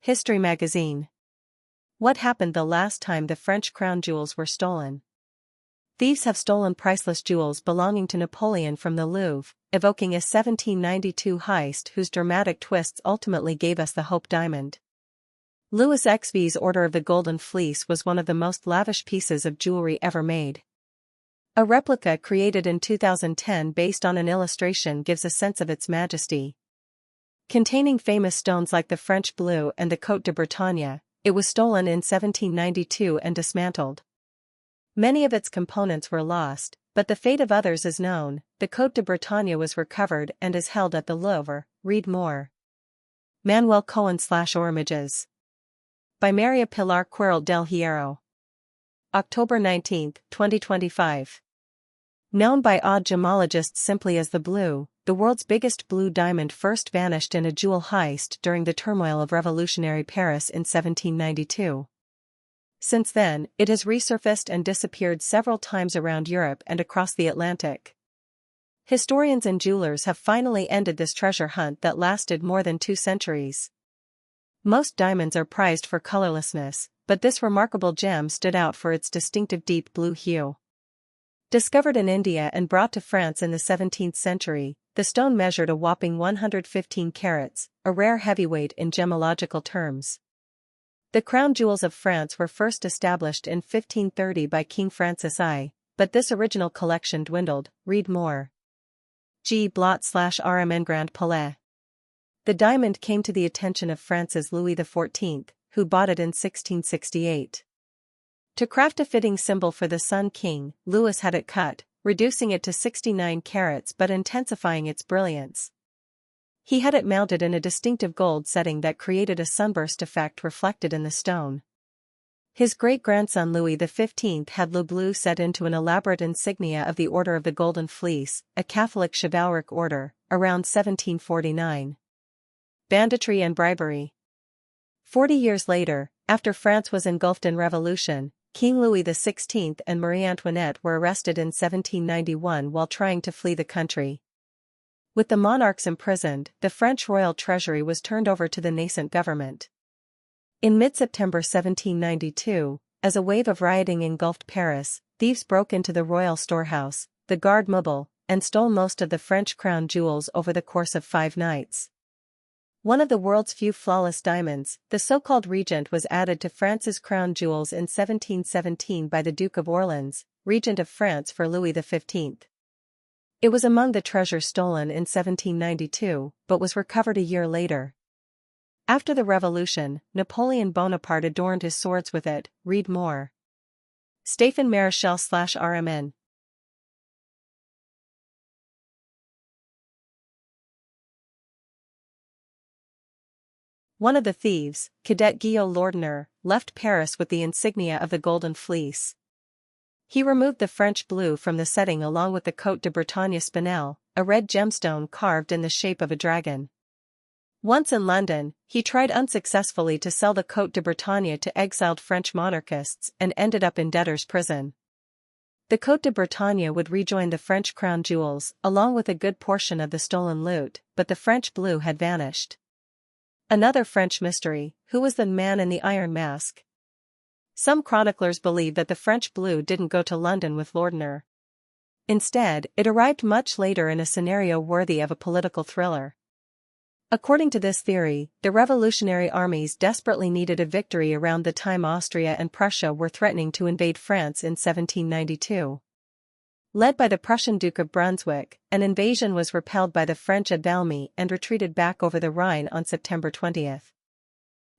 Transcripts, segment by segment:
History magazine. What happened the last time the French crown jewels were stolen? Thieves have stolen priceless jewels belonging to Napoleon from the Louvre, evoking a 1792 heist whose dramatic twists ultimately gave us the Hope Diamond. Louis XV's Order of the Golden Fleece was one of the most lavish pieces of jewelry ever made. A replica created in 2010 based on an illustration gives a sense of its majesty. Containing famous stones like the French blue and the Côte de Bretagne, it was stolen in 1792 and dismantled. Many of its components were lost, but the fate of others is known. The Côte de Bretagne was recovered and is held at the Louvre. Read more. Manuel Cohen/or Images. By Maria Pilar Quirrell del Hierro. October 19, 2025. Known by odd gemologists simply as the Blue, the world's biggest blue diamond first vanished in a jewel heist during the turmoil of revolutionary Paris in 1792. Since then, it has resurfaced and disappeared several times around Europe and across the Atlantic. Historians and jewelers have finally ended this treasure hunt that lasted more than 2 centuries. Most diamonds are prized for colorlessness, but this remarkable gem stood out for its distinctive deep blue hue. Discovered in India and brought to France in the 17th century, the stone measured a whopping 115 carats, a rare heavyweight in gemological terms. The crown jewels of France were first established in 1530 by King Francis I, but this original collection dwindled. Read more. G. Blot/Rmn Grand Palais. The diamond came to the attention of France's Louis XIV, who bought it in 1668. To craft a fitting symbol for the Sun King, Louis had it cut, reducing it to 69 carats but intensifying its brilliance. He had it mounted in a distinctive gold setting that created a sunburst effect reflected in the stone. His great-grandson Louis XV had Le Bleu set into an elaborate insignia of the Order of the Golden Fleece, a Catholic chivalric order, around 1749. Banditry and bribery. 40 years later, after France was engulfed in revolution, King Louis XVI and Marie Antoinette were arrested in 1791 while trying to flee the country. With the monarchs imprisoned, the French royal treasury was turned over to the nascent government. In mid-September 1792, as a wave of rioting engulfed Paris, thieves broke into the royal storehouse, the Garde-Meuble, and stole most of the French crown jewels over the course of 5 nights. One of the world's few flawless diamonds, the so-called Regent, was added to France's crown jewels in 1717 by the Duke of Orleans, Regent of France for Louis XV. It was among the treasures stolen in 1792, but was recovered a year later. After the Revolution, Napoleon Bonaparte adorned his swords with it. Read more. Stéphane Maréchal/Rmn. One of the thieves, Cadet Guillaume Lordner, left Paris with the insignia of the Golden Fleece. He removed the French blue from the setting along with the Côte de Bretagne spinel, a red gemstone carved in the shape of a dragon. Once in London, he tried unsuccessfully to sell the Côte de Bretagne to exiled French monarchists and ended up in debtor's prison. The Côte de Bretagne would rejoin the French crown jewels along with a good portion of the stolen loot, but the French blue had vanished. Another French mystery: who was the man in the iron mask? Some chroniclers believe that the French blue didn't go to London with Lordner. Instead, it arrived much later in a scenario worthy of a political thriller. According to this theory, the revolutionary armies desperately needed a victory around the time Austria and Prussia were threatening to invade France in 1792. Led by the Prussian Duke of Brunswick, an invasion was repelled by the French at Valmy and retreated back over the Rhine on September 20.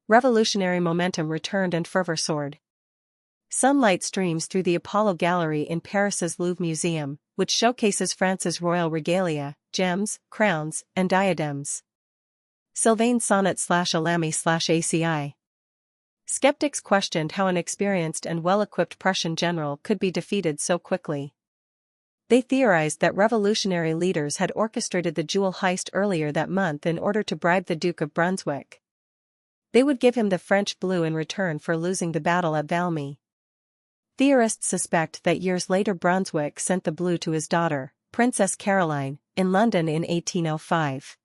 Revolutionary momentum returned and fervor soared. Sunlight streams through the Apollo Gallery in Paris's Louvre Museum, which showcases France's royal regalia, gems, crowns, and diadems. Sylvain Sonnet/Alamy/ACI. Skeptics questioned how an experienced and well-equipped Prussian general could be defeated so quickly. They theorized that revolutionary leaders had orchestrated the jewel heist earlier that month in order to bribe the Duke of Brunswick. They would give him the French blue in return for losing the battle at Valmy. Theorists suspect that years later Brunswick sent the blue to his daughter, Princess Caroline, in London in 1805.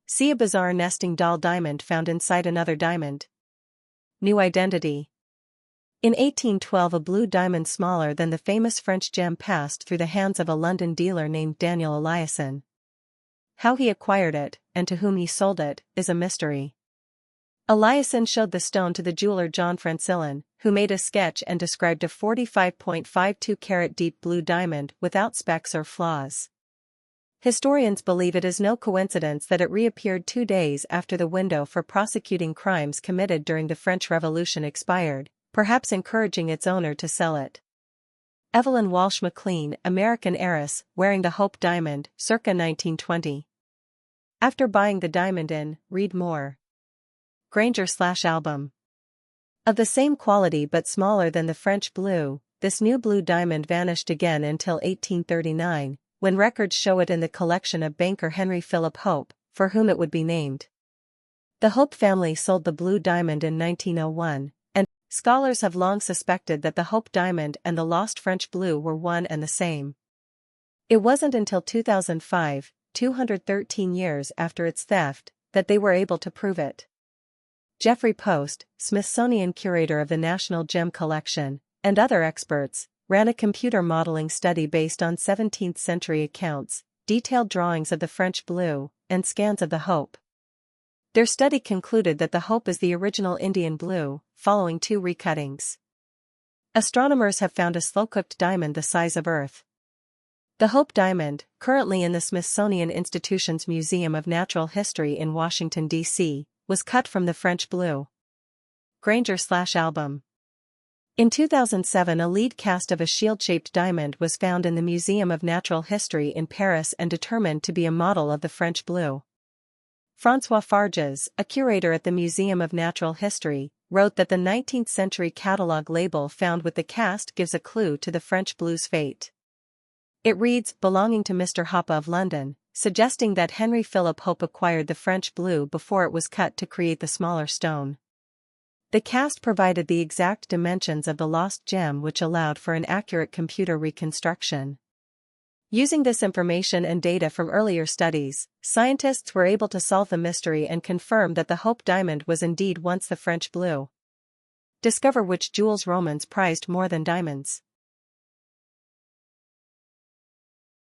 See a bizarre nesting doll diamond found inside another diamond. New identity. In 1812, a blue diamond smaller than the famous French gem passed through the hands of a London dealer named Daniel Eliasson. How he acquired it, and to whom he sold it, is a mystery. Eliasson showed the stone to the jeweler John Francillon, who made a sketch and described a 45.52 carat deep blue diamond without specks or flaws. Historians believe it is no coincidence that it reappeared 2 days after the window for prosecuting crimes committed during the French Revolution expired, perhaps encouraging its owner to sell it. Evelyn Walsh McLean, American heiress, wearing the Hope diamond, circa 1920. After buying the diamond in, read more. Granger/album. Of the same quality but smaller than the French blue, this new blue diamond vanished again until 1839, when records show it in the collection of banker Henry Philip Hope, for whom it would be named. The Hope family sold the blue diamond in 1901, and scholars have long suspected that the Hope diamond and the lost French blue were one and the same. It wasn't until 2005, 213 years after its theft, that they were able to prove it. Jeffrey Post, Smithsonian curator of the National Gem Collection, and other experts, ran a computer modeling study based on 17th-century accounts, detailed drawings of the French blue, and scans of the Hope. Their study concluded that the Hope is the original Indian blue, following 2 recuttings. Astronomers have found a slow-cooked diamond the size of Earth. The Hope diamond, currently in the Smithsonian Institution's Museum of Natural History in Washington, D.C., was cut from the French blue. Granger/album. In 2007, a lead cast of a shield-shaped diamond was found in the Museum of Natural History in Paris and determined to be a model of the French blue. François Farges, a curator at the Museum of Natural History, wrote that the 19th-century catalogue label found with the cast gives a clue to the French blue's fate. It reads, "Belonging to Mr. Hoppe of London," suggesting that Henry Philip Hope acquired the French blue before it was cut to create the smaller stone. The cast provided the exact dimensions of the lost gem, which allowed for an accurate computer reconstruction. Using this information and data from earlier studies, scientists were able to solve the mystery and confirm that the Hope diamond was indeed once the French blue. Discover which jewels Romans prized more than diamonds.